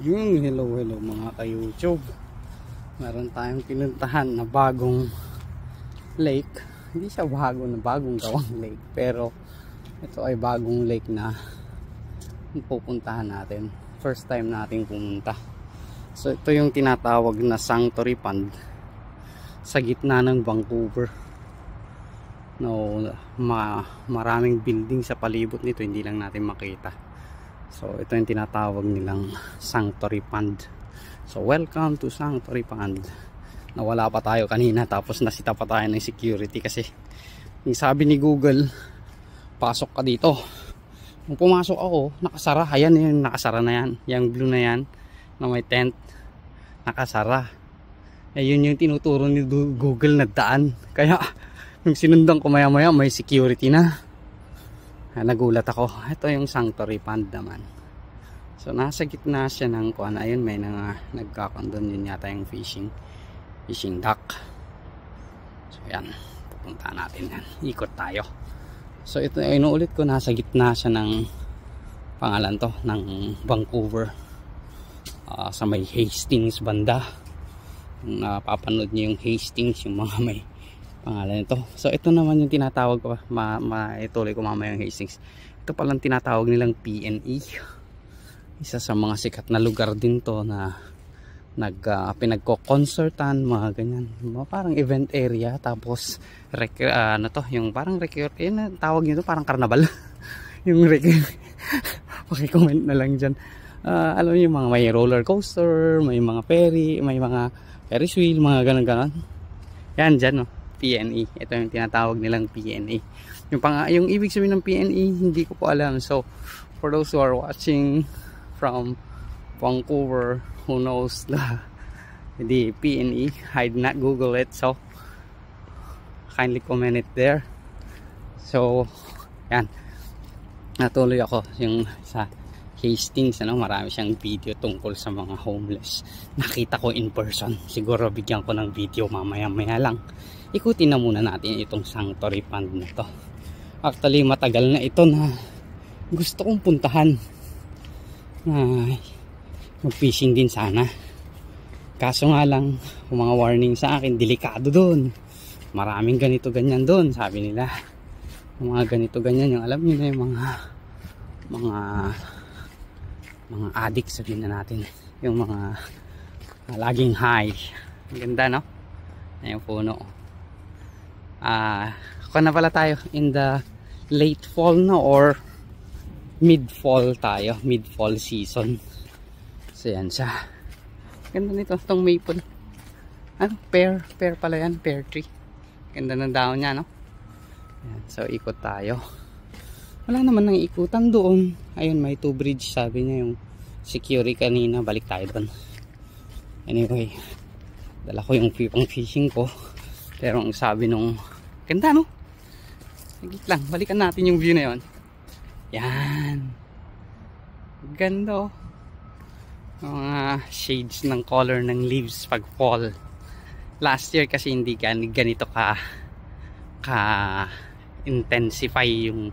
Yung hello mga ka-YouTube. Meron tayong pinuntahan na bagong lake. Hindi siya bagong gawang lake, pero ito ay bagong lake na pupuntahan natin. First time nating pumunta. So ito yung tinatawag na Sanctuary Pond sa gitna ng Vancouver. No, maraming building sa palibot nito, hindi lang natin makita. So ito yung tinatawag nilang Sanctuary Pond. So welcome to Sanctuary Pond. Nawala pa tayo kanina, tapos nasita pa tayo ng security kasi yung sabi ni Google, pasok ka dito. Nung pumasok ako, nakasara. Ayan yung nakasara na yan. Yung blue na yan na may tent, nakasara. Ayun yung tinuturo ni Google na daan. Kaya yung sinundan ko maya maya may security na. Nagulat ako. Ito yung Sanctuary Pond naman. So nasa gitna siya ng kuan. Ayun, may nagkakondon, yun yata yung fishing dock. So yan, pupunta natin yan. Ikot tayo. So ito, inuulit ko, nasa gitna siya ng pangalan to, ng Vancouver. Sa may Hastings banda. Napapanood niyo yung Hastings, yung mga may pangalan ito. So ito naman yung tinatawag ko, maituloy ko mamaya yung Hastings. Ito palang tinatawag nilang PNE. Isa sa mga sikat na lugar din to na pinagko-concertan, mga ganyan. Parang event area, tapos ano to, yung parang tawag nito parang karnabal. Yung paki-comment na lang dyan. Alam niyo, mga may roller coaster, may mga ferry, may mga Ferris wheel, mga ganon-ganon. Yan dyan, no? PNE. Ito yung tinatawag nilang PNE. Yung ibig sabihin ng PNE, hindi ko po alam. So, for those who are watching from Vancouver, who knows the PNE, I did not Google it. So, kindly comment it there. So, yan. Natuloy ako yung sa Hastings, marami siyang video tungkol sa mga homeless. Nakita ko in person. Siguro bigyan ko ng video mamaya-maya lang. Ikutin na muna natin itong Sanctuary Pond na to. Actually, matagal na ito na gusto kong puntahan. Mag-fishing din sana. Kaso nga lang, mga warning sa akin, delikado doon. Maraming ganito ganyan doon, sabi nila. Mga ganito ganyan, yung alam niyo na yung mga addict, sabihin na natin. Yung mga laging high. Ang ganda, no? Ayan yung puno. Kung na pala tayo in the late fall na or mid-fall tayo. Mid-fall season. So yan siya. Ganda nito, itong maple. Pear pala yan, pear tree. Ganda ng dahon niya, no? Yan, so ikot tayo. Wala naman nang ikutan doon. Ayun, may 2 bridge, sabi niya yung security kanina. Balik tayo doon. Anyway, dala ko yung pang fishing ko. Pero ang sabi nung, ganda, no? Saglit lang, balikan natin yung view na yun. Yan. Ganda, oh. Mga shades ng color ng leaves pag fall. Last year kasi hindi ganito ka intensify yung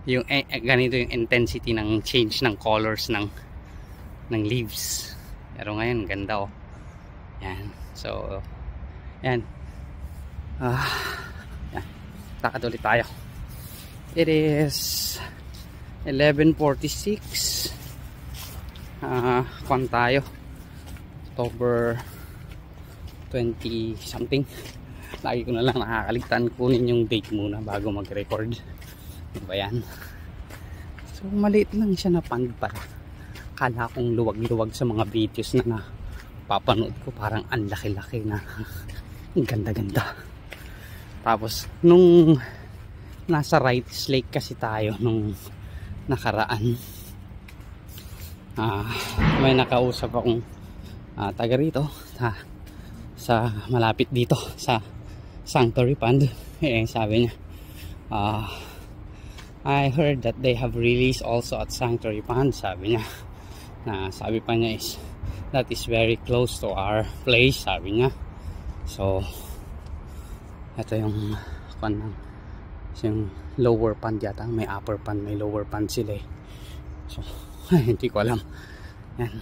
ganito yung intensity ng change ng colors ng leaves. Pero ngayon ganda, oh. Yan. So yan. Yan. Lakad ulit tayo. It is 11:46. Kwan tayo. October 20 something. Lagi ko na lang nakakaligtan, kunin yung date muna bago mag-record. Ano ba yan? So maliit lang siya na pond para. Kala kong luwag-luwag sa mga videos na napapanood ko, parang ang laki-laki na. Ang ganda-ganda. Tapos nung nasa Wrights Lake kasi tayo nung nakaraan, may nakausap akong taga rito sa malapit dito sa Sanctuary Pond. Sabi niya, I heard that they have released also at Sanctuary Pond. Sabi niya, sabi pa niya is that is very close to our place, sabi niya. So ito yung yung lower pond yata, may upper pond, may lower pond sila. So hindi ko alam. Yan.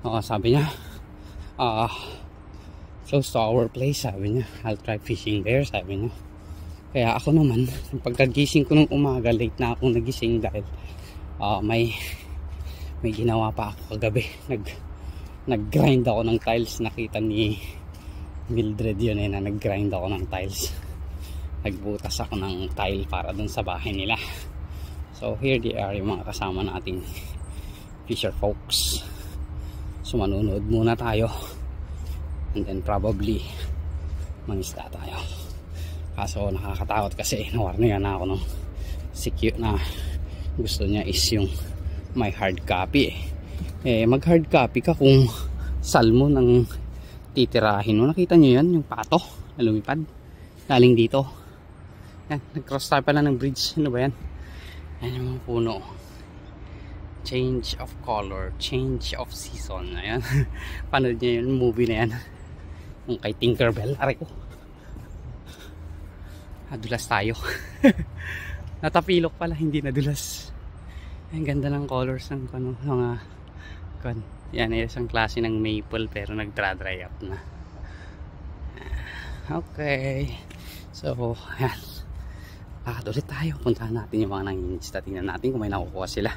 Sabi niya, close to our place, sabi niya. I'll try fishing there, sabi niya. Kaya ako naman, pagkagising ko ng umaga, late na akong nagising dahil may ginawa pa ako kagabi. Nag-grind ako ng tiles. Nakita ni Mildred yun na nag-grind ako ng tiles. Nagbutas ako ng tile para dun sa bahay nila. So here they are, yung mga kasama nating fisher folks. So manunood muna tayo, and then probably mangisda tayo. Kaso nakakatakot kasi nawarningan na ako ng CQ na gusto niya is yung may hard copy mag hard copy ka kung salmon ang titirahin mo. Nakita nyo yan, yung pato na lumipad galing dito. Yan, nag-cross tayo pala ng bridge. Ano ba yan? Yan yung mga puno. Change of color, change of season. Ayan. Panood nyo yung movie na yan, yung kay Tinkerbell. Aray ko, nadulas tayo. Natapilok pala, hindi nadulas. Ang ganda ng colors ng mga yan ay isang klase ng maple pero nagdra-dry up na. Okay, so yan, lakad ulit tayo. Puntahan natin yung mga nangingisda, tingnan natin kung may nakukuha sila.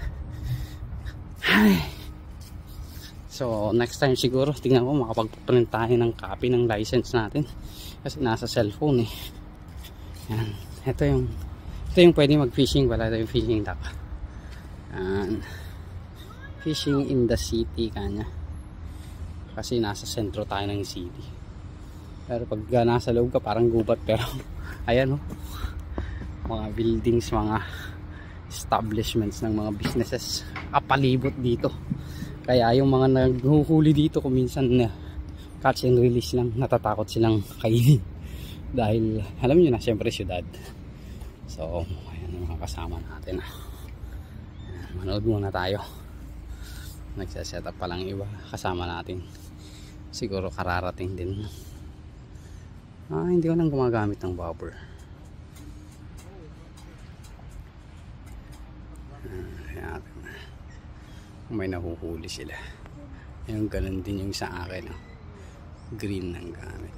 So next time siguro tingnan ko makapag-print tayo ng copy ng license natin kasi nasa cellphone eh. Yan. Ito yung pwede mag-fishing pala. Ito yung fishing dock. Fishing in the city kanya. Kasi nasa sentro tayo ng city. Pero pag nasa loob ka parang gubat, pero ayan mga buildings, mga establishments ng mga businesses kapalibot dito. Kaya yung mga naghuhuli dito kung minsan na catch and release lang, natatakot silang kainin dahil alam nyo na syempre syudad. So ayan yung mga kasama natin. Manood muna tayo. Nagsaset up pa lang iba kasama natin, siguro kararating din. Hindi ko nang gumagamit ng bobber. May nahuhuli sila. Yung ganun din yung sa akin, green ng gamit.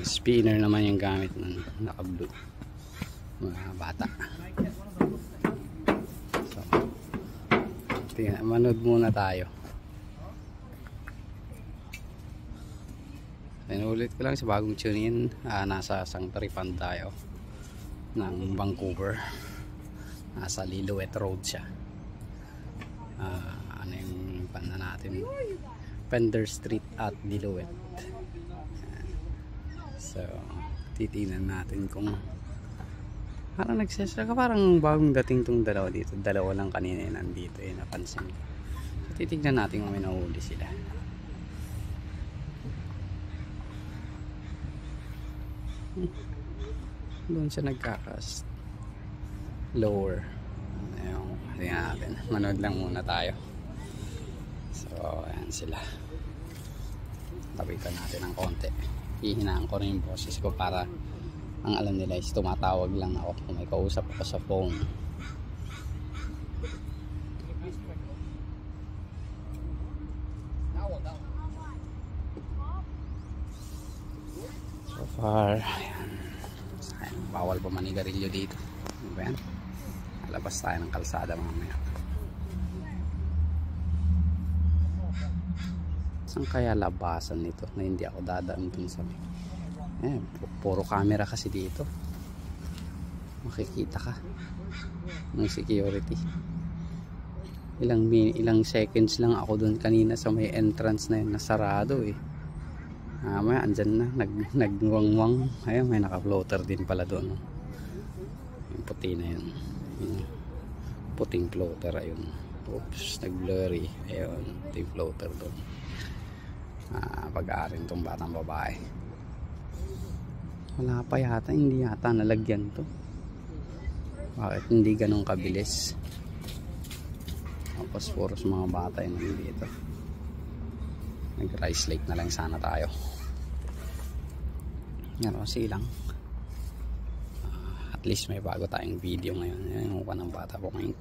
Spinner naman yung gamit ng naka-blue mga bata. So manood muna tayo. Inulit ko lang sa bagong tune-in. Nasa Sangtaripan tayo ng Vancouver. Nasa Lillooet Road siya. Ano yung panda natin? Pender Street at Lillooet. So titingnan natin kung parang nagsesra ka, parang bagong dating tong dalawa dito. Dalawa lang kanina yung nandito napansin ko. So titignan natin kung may nahuli sila. Doon siya nagkakast lower. Ayun, tingnan natin. Manood lang muna tayo. So ayan sila. Tabitan natin ng konti. Hihinaan ko rin yung boses ko para ang alam nila is tumatawag lang ako kung may kausap ako sa phone. So far ayan. Bawal pa manigarilyo dito. Ano ba yan? Labas tayo ng kalsada mamaya. Saan kaya labasan nito na hindi ako dadaan dun sa puro camera kasi dito. Makikita ka ng security. Ilang seconds lang ako dun kanina sa may entrance na yun, nasarado eh. May andyan na, nagwangwang. Ayun, may naka-floater din pala doon. Yung puti na yun. Yung puting floater, ayun. Oops, nag-blurry. Ayun, puting floater doon. Pag-aarin tong batang babae. Wala pa yata, hindi yata nalagyan to. Bakit hindi ganun kabilis? Tapos puros mga bata yung dito. Nag-rice lake na lang sana tayo. Yan o, silang. At at least may bago tayong video ngayon. Ayan yung mukha ng bata po ngayon.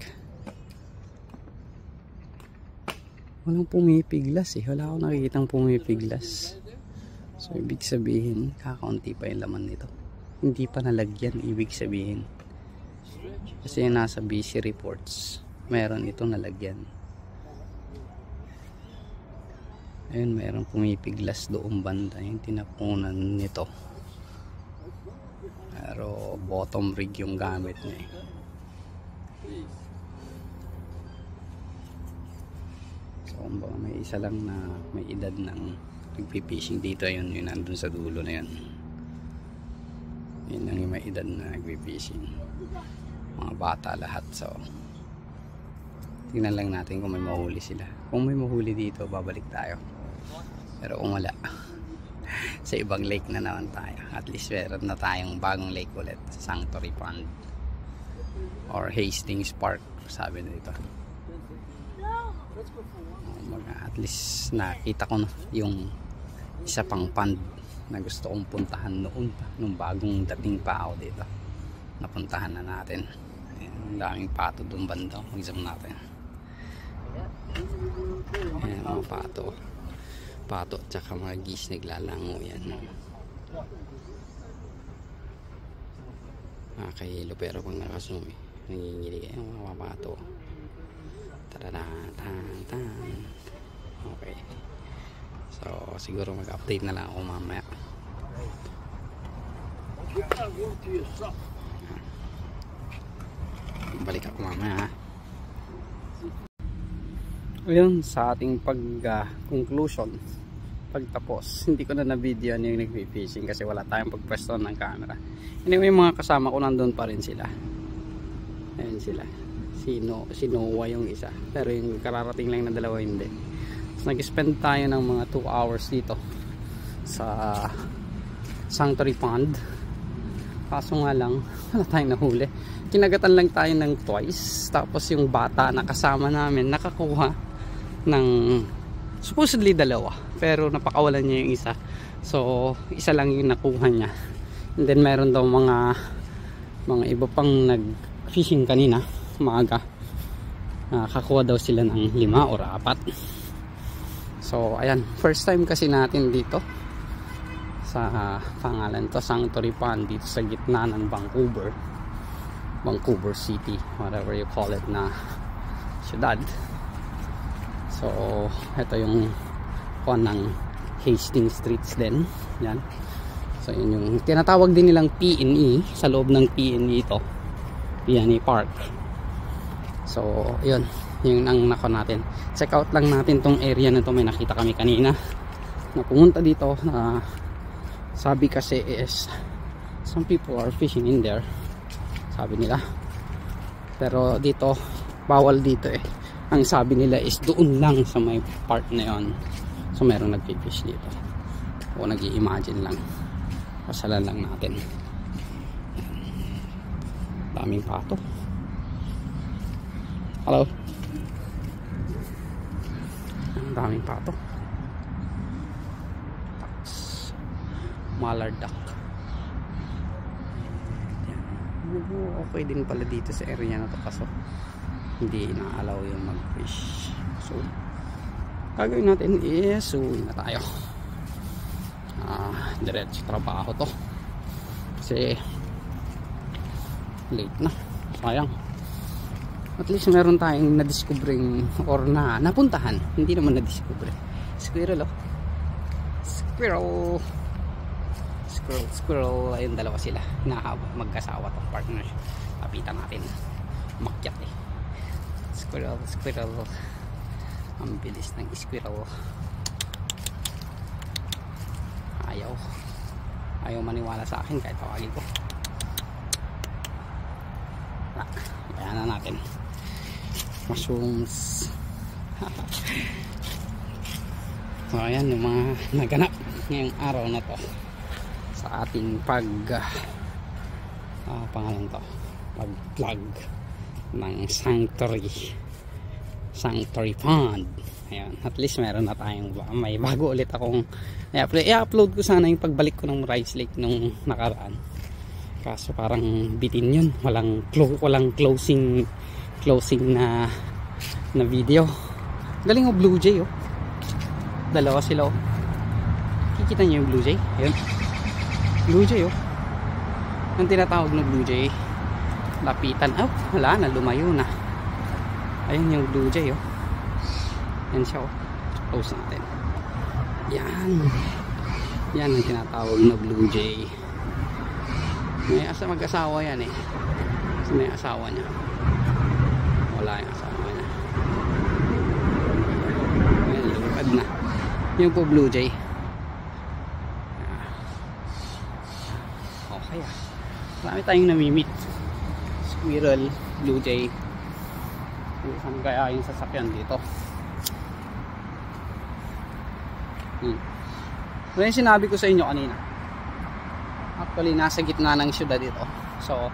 Walang pumipiglas eh. Wala akong nakikitang pumipiglas. So ibig sabihin kakaunti pa yung laman nito. Hindi pa nalagyan, ibig sabihin. Kasi nasa BC reports meron itong nalagyan. Ayun, meron pumipiglas doong banda yung tinapunan nito. Pero bottom rig yung gamit niya eh. So kumbaga may isa lang na may edad ng nagpipishing dito. Yun nandun sa dulo na yun. Yun lang yung may edad na nagpipishing. Mga bata lahat. So tingnan lang natin kung may mahuli sila. Kung may mahuli dito, babalik tayo. Pero kung wala, sa ibang lake na naman tayo. At least meron na tayong bagong lake ulit sa Sanctuary Pond or Hastings Park, sabi na dito. At least nakita ko na yung isa pang pond na gusto kong puntahan noon pa, nung bagong dating pa ako dito. Napuntahan na natin. Ayan, daming pato doon banda. Mag-zoom natin. Ayan, mga pato at saka mga geese naglalango yan. Nakahilo pero pag nakasumi nangingilig yung mga pato. Tan. Okay, so siguro mag-update na lang ako mamaya. Balik ako mamaya. Ayun, sa ating conclusion, pagtapos, hindi ko na na-video yung nagpi-fishing kasi wala tayong pagpwesto ng camera. Anyway, mga kasama ko nandun pa rin sila. Ayun sila. Si Noah yung isa, pero yung kararating lang na dalawa hindi. So, nag-spend tayo ng mga 2 hours dito sa Sanctuary Pond. Kaso nga lang, wala tayong nahuli. Kinagatan lang tayo ng twice. Tapos yung bata na kasama namin nakakuha ng supposedly 2, pero napakawalan niya yung isa. So isa lang yung nakuha niya. And then meron daw mga iba pang nag-fishing kanina maaga. Nakakuha daw sila ng 5 or 4. So ayan, first time kasi natin dito sa pangalan to, Sanctuary Pond, dito sa gitna ng Vancouver City, whatever you call it na syudad. So ito yung ng Hastings Streets din yan. So yun yung tinatawag din nilang P&E. Sa loob ng P&E ito, P&E Park. So yun yung ang nako natin. Check out lang natin tong area na to. May nakita kami kanina na pumunta dito na sabi kasi is some people are fishing in there, sabi nila. Pero dito bawal dito eh. Ang sabi nila is doon lang sa may part na yon. So meron nagpifish dito. O nag-i-imagine lang. Pasalan lang natin. Daming pato. Hello. Daming pato. Mallard duck. Okay din pala dito sa area na to, kaso hindi na-allow yung mag-fish. So gagawin natin is uwi na tayo. Diretso trabaho to kasi late na. Sayang. At least meron tayong na-discovering or napuntahan. Hindi naman na-discover. Squirrel oh. Squirrel. Ayun, 2 sila. Magkasawa tong partner. Kapitan natin. Makyat eh. Squirrel. Ang bilis ng squirrel. Ayaw maniwala sa akin kahit tawagin ko. Kaya na natin. Mushrooms. So ayan yung mga naganap ngayong araw na to sa ating pangalan to, pag-vlog ng Sanctuary Pond. Ayan, at least meron na tayong may bago ulit akong i-upload ko sana yung pagbalik ko ng Rice Lake nung nakaraan. Kaso parang bitin yun. Walang closing na video. Galing o Blue Jay oh. Dalawa sila oh. Kikita niyo yung Blue Jay? Ayun. Blue Jay oh. Ang tinatawag na Blue Jay. Lapitan. Oh, wala na. Lumayo na. Ayun yung Blue Jay oh. Yan siya oh. Close natin. Yan ang tinatawag na Blue Jay. Mag-asawa yan eh. Kasi may asawa niya. Wala yung asawa niya. Ayan, lumipad na. Yung po Blue Jay. Okay ah. Marami tayong namimit. Squirrel, Blue Jay. Saan kaya yung sasakyan dito? Ano yung sinabi ko sa inyo kanina? Actually, nasa gitna ng syudad dito. So,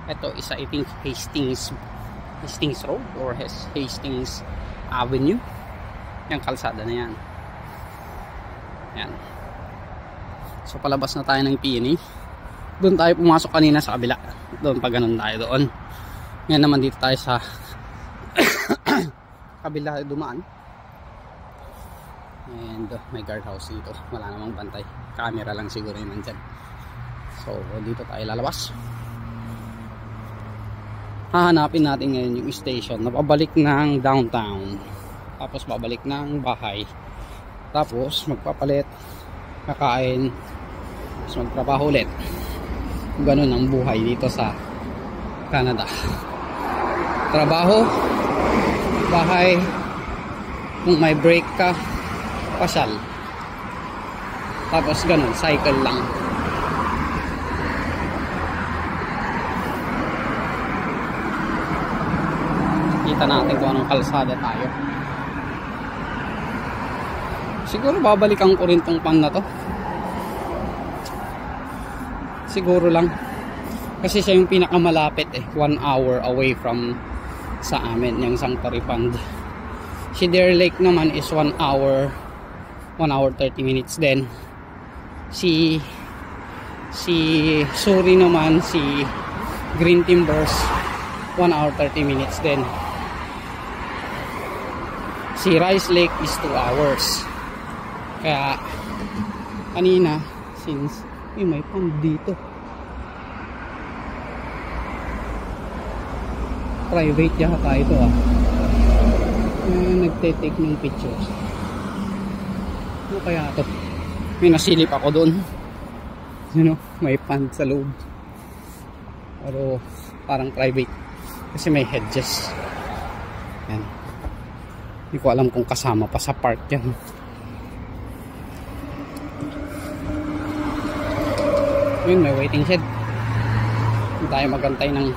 ito isa I think Hastings Road or Hastings Avenue. Yung kalsada na yan. Yan. So, palabas na tayo ng PNA. Doon tayo pumasok kanina sa kabila. Doon pa ganun tayo doon. Ngayon naman dito tayo sa kabila dumaan. And may guardhouse dito. Wala namang bantay. Camera lang siguro yung nandyan. So dito tayo lalabas. Hahanapin natin ngayon yung station na pabalik ng downtown. Tapos babalik ng bahay. Tapos magpapalit, kakain, tapos magtrabaho ulit. Ganun ang buhay dito sa Canada. Trabaho, bahay, kung may break ka, pasyal. Tapos ganun, cycle lang. Kita natin kung anong kalsada tayo. Siguro babalikan ko rin tong pan na to. Siguro lang. Kasi siya yung pinakamalapit eh. 1 hour away from sa amin, yung Sanctuary Pond. Cedar Lake naman is 1 hour 30 minutes din. Si Suri naman, si Green Timbers 1 hour 30 minutes din. Si Rice Lake is 2 hours. Kaya kanina, since may pond dito, private yata ito ah. Nagte-take ng pictures. Ano kaya ito? May nasilip ako doon. May pond sa loob. Pero parang private. Kasi may hedges. Yan. Hindi ko alam kung kasama pa sa park yan. Yun, may waiting shed. Hindi tayo magantay ng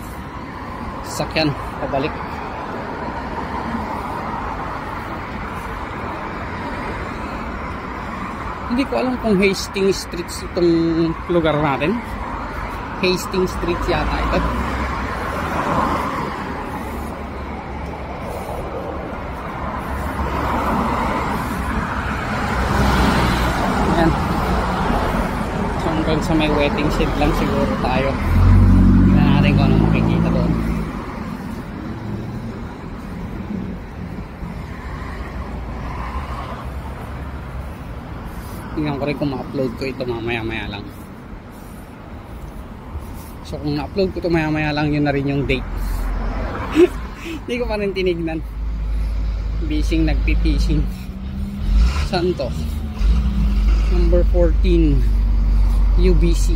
sasakyan pabalik. Hindi ko alam kung Hastings Street itong lugar natin. Hastings Street yata ito. Ayan. So hanggang sa may waiting shed lang siguro tayo. Tignan natin kung ano makikita doon. Tingnan ko rin kung ma-upload ko ito mamaya-maya lang. So kung na-upload ko ito mamaya-maya lang, yun na rin yung date. Hindi ko pa rin tinignan. Bising nagpipishing. Saan to? Number 14 UBC.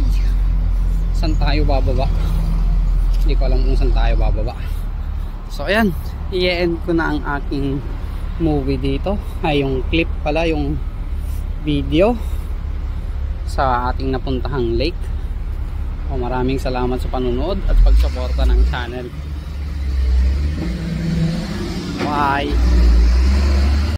Saan tayo bababa? Hindi ko alam kung saan tayo bababa. So ayan, i-end ko na ang aking movie dito. Ay yung clip pala, yung video sa ating napuntahang lake. Maraming salamat sa panunood at pagsuporta ng channel. Bye!